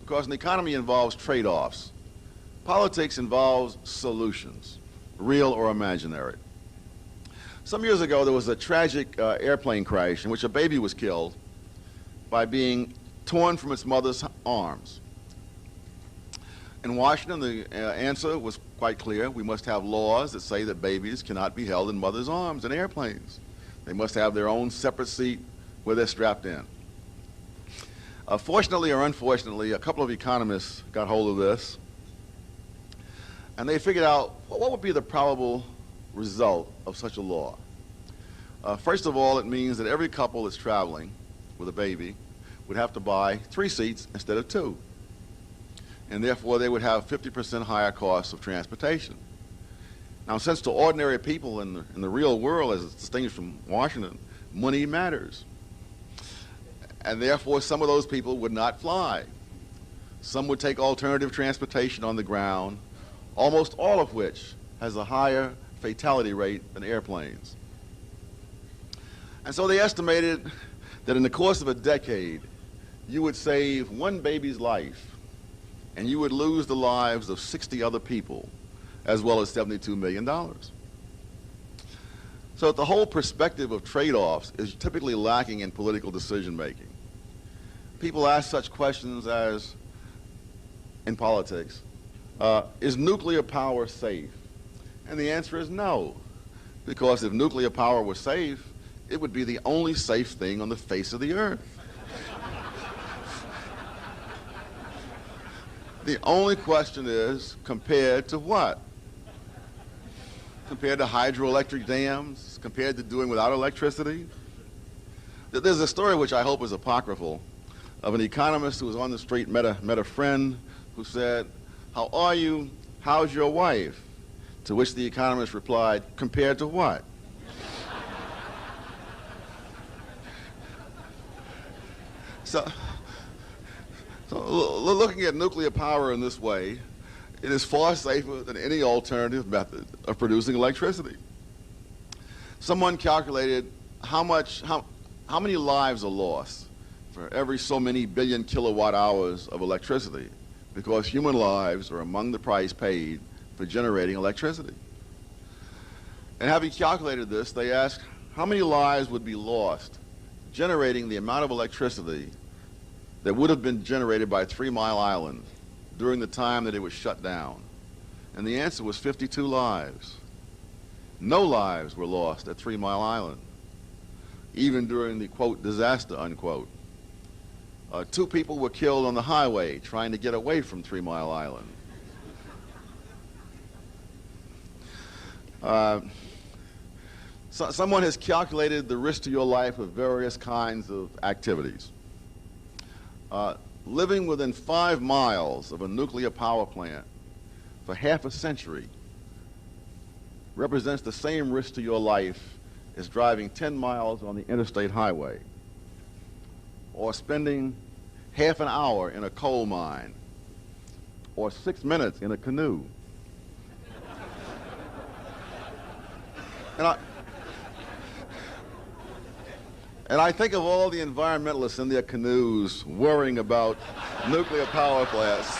because an economy involves trade-offs. Politics involves solutions, real or imaginary. Some years ago, there was a tragic airplane crash in which a baby was killed by being torn from its mother's arms. In Washington, the answer was quite clear. We must have laws that say that babies cannot be held in mothers' arms in airplanes. They must have their own separate seat where they're strapped in. Fortunately or unfortunately, a couple of economists got hold of this, and they figured out what would be the probable result of such a law. First of all, it means that every couple that's traveling with a baby would have to buy 3 seats instead of 2. And therefore they would have 50% higher costs of transportation. Now, since to ordinary people in the real world, as it's distinguished from Washington, money matters. And therefore some of those people would not fly. Some would take alternative transportation on the ground, almost all of which has a higher fatality rate than airplanes. And so they estimated that in the course of a decade, you would save 1 baby's life, and you would lose the lives of 60 other people, as well as $72 million. So the whole perspective of trade-offs is typically lacking in political decision-making. People ask such questions as, in politics, is nuclear power safe? And the answer is no, because if nuclear power were safe, it would be the only safe thing on the face of the earth. The only question is, compared to what? Compared to hydroelectric dams? Compared to doing without electricity? There's a story which I hope is apocryphal of an economist who was on the street, met a friend who said, "How are you? How's your wife?" To which the economist replied, "Compared to what?" So looking at nuclear power in this way, it is far safer than any alternative method of producing electricity. Someone calculated how many lives are lost for every so many billion kilowatt hours of electricity, because human lives are among the price paid for generating electricity. And having calculated this, they asked how many lives would be lost generating the amount of electricity that would have been generated by 3 Mile Island during the time that it was shut down. And the answer was 52 lives. No lives were lost at 3 Mile Island, even during the, quote, disaster, unquote. 2 people were killed on the highway trying to get away from 3 Mile Island. Someone has calculated the risk to your life of various kinds of activities. Living within 5 miles of a nuclear power plant for half a century represents the same risk to your life as driving 10 miles on the interstate highway, or spending half an hour in a coal mine, or 6 minutes in a canoe. And I think of all the environmentalists in their canoes worrying about nuclear power plants.